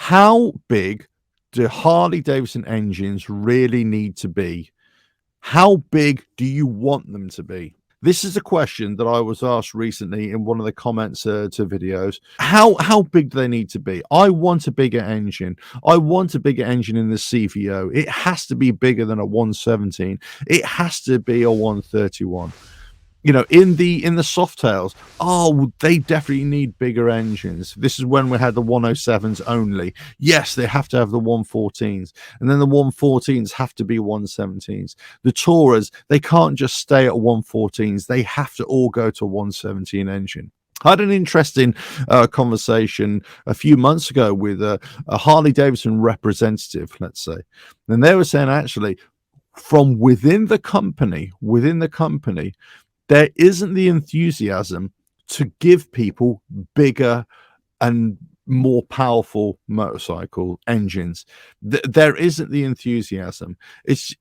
How big do Harley Davidson engines really need to be? How big do you want them to be? This is a question that I was asked recently in one of the comments to videos. How big do they need to be? I want a bigger engine. I want a bigger engine in the CVO. It has to be bigger than a 117. It has to be a 131. In the Softails, they definitely need bigger engines. This is when we had the 107s only. Yes, they have to have the 114s, and then the 114s have to be 117s. The Taurus, they can't just stay at 114s. They have to all go to 117 engine. I had an interesting conversation a few months ago with a Harley Davidson representative, let's say, and they were saying actually from within the company, there isn't the enthusiasm to give people bigger and more powerful motorcycle engines. There isn't the enthusiasm.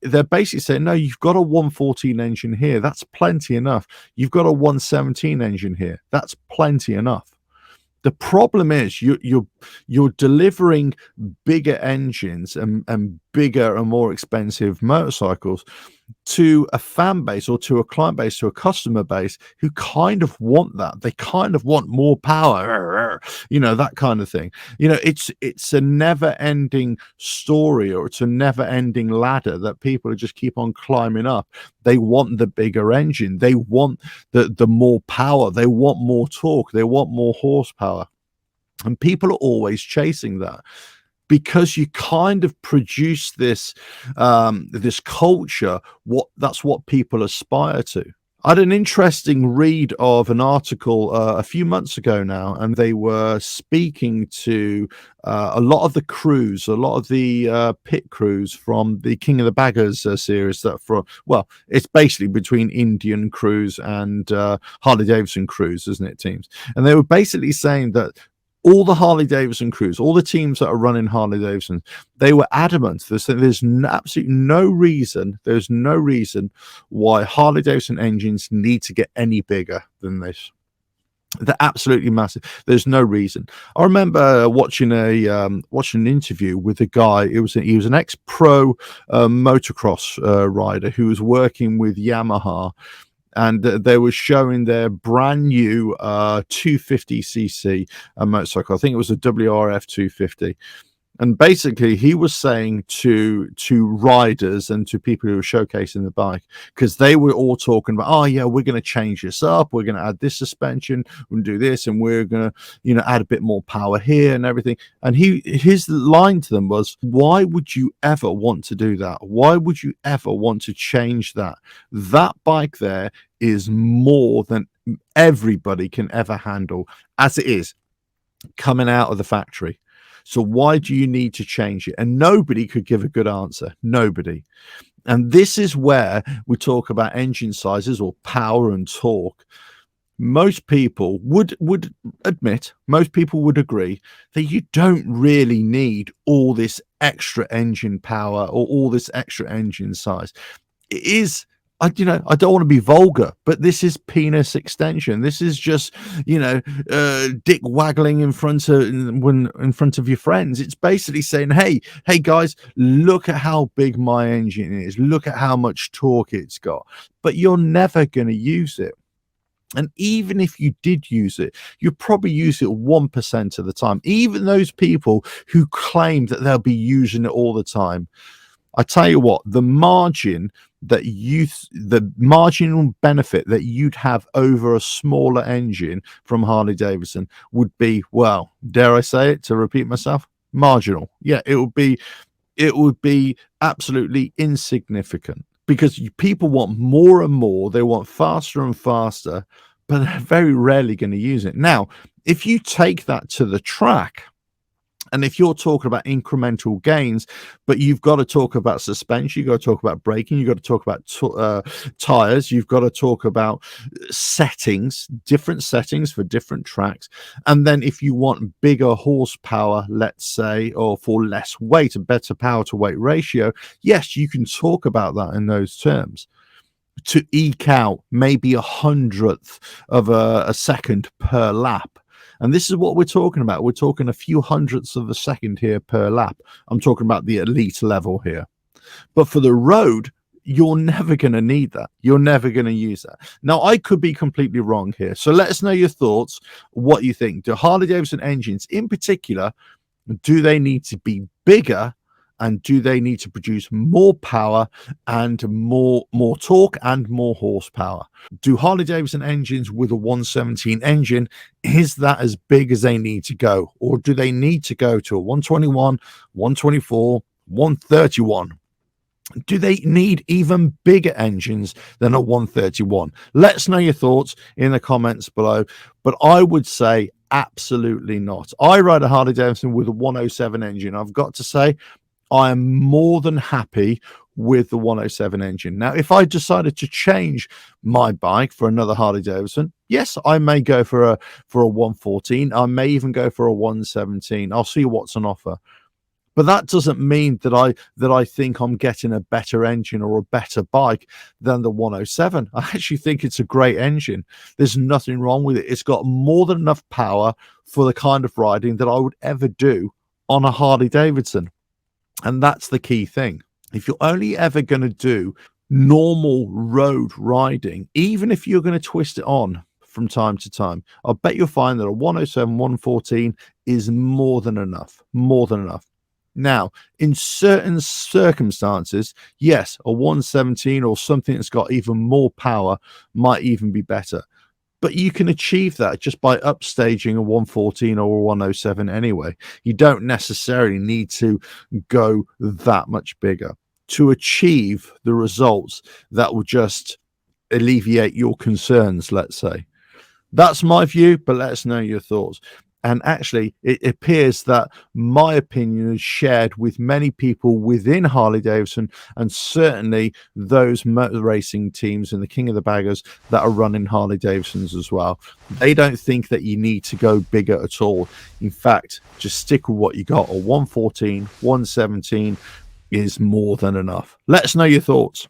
They're basically saying, no, you've got a 114 engine here. That's plenty enough. You've got a 117 engine here. That's plenty enough. The problem is you're delivering bigger engines and bigger and more expensive motorcycles to a fan base or to a client base, to a customer base who kind of want that. They kind of want more power, that kind of thing. It's a never-ending story, or it's a never-ending ladder that people just keep on climbing up. They want the bigger engine. They want the more power. They want more torque. They want more horsepower. And people are always chasing that, because you kind of produce this this culture. That's what people aspire to. I had an interesting read of an article a few months ago now, and they were speaking to a lot of the crews, a lot of the pit crews from the King of the Baggers series. It's basically between Indian crews and Harley Davidson crews, isn't it, teams? And they were basically saying that all the Harley Davidson crews, all the teams that are running Harley Davidson, they were adamant. There's absolutely no reason. There's no reason why Harley Davidson engines need to get any bigger than this. They're absolutely massive. There's no reason. I remember watching an interview with a guy. He was an ex-pro motocross rider who was working with Yamaha. And they were showing their brand new 250cc motorcycle. I think it was a WRF 250. And basically, he was saying to riders and to people who were showcasing the bike, because they were all talking about, oh yeah, we're going to change this up, we're going to add this suspension, we're going to do this, and we're going to add a bit more power here and everything. And his line to them was, why would you ever want to do that? Why would you ever want to change that? That bike there is more than everybody can ever handle as it is coming out of the factory. So why do you need to change it? And nobody could give a good answer. Nobody. And this is where we talk about engine sizes or power and torque. Most people would admit, most people would agree that you don't really need all this extra engine power or all this extra engine size. It is, I don't want to be vulgar, but this is penis extension. This is just, dick waggling in front of your friends. It's basically saying, hey guys, look at how big my engine is. Look at how much torque it's got. But you're never going to use it. And even if you did use it, you'd probably use it 1% of the time. Even those people who claim that they'll be using it all the time. I tell you what, the marginal benefit that you'd have over a smaller engine from Harley Davidson would be, well, dare I say it, to repeat myself, marginal. Yeah, it would be absolutely insignificant, because people want more and more. They want faster and faster, but they're very rarely going to use it. Now, if you take that to the track, and if you're talking about incremental gains, but you've got to talk about suspension, you've got to talk about braking, you've got to talk about tires, you've got to talk about settings, different settings for different tracks. And then if you want bigger horsepower, let's say, or for less weight, a better power to weight ratio, yes, you can talk about that in those terms. To eke out maybe 1/100th of a second per lap. And this is what we're talking about. We're talking a few hundredths of a second here per lap. I'm talking about the elite level here. But for the road, you're never going to need that. You're never going to use that. Now, I could be completely wrong here. So let us know your thoughts, what you think. Do Harley-Davidson engines in particular, do they need to be bigger, and do they need to produce more power and more torque and more horsepower? Do Harley-Davidson engines with a 117 engine, is that as big as they need to go? Or do they need to go to a 121, 124, 131? Do they need even bigger engines than a 131? Let us know your thoughts in the comments below. But I would say absolutely not. I ride a Harley Davidson with a 107 engine. I've got to say, I am more than happy with the 107 engine. Now, if I decided to change my bike for another Harley Davidson, yes, I may go for a 114. I may even go for a 117. I'll see what's on offer. But that doesn't mean that I think I'm getting a better engine or a better bike than the 107. I actually think it's a great engine. There's nothing wrong with it. It's got more than enough power for the kind of riding that I would ever do on a Harley Davidson. And that's the key thing. If you're only ever going to do normal road riding, even if you're going to twist it on from time to time, I bet you'll find that a 107, 114 is more than enough. More than enough. Now, in certain circumstances, yes, a 117 or something that's got even more power might even be better. But you can achieve that just by upstaging a 114 or a 107 anyway. You don't necessarily need to go that much bigger to achieve the results that will just alleviate your concerns, let's say. That's my view, but let us know your thoughts. And actually, it appears that my opinion is shared with many people within Harley-Davidson, and certainly those motor racing teams and the King of the Baggers that are running Harley-Davidsons as well. They don't think that you need to go bigger at all. In fact, just stick with what you got. A 114, 117 is more than enough. Let us know your thoughts.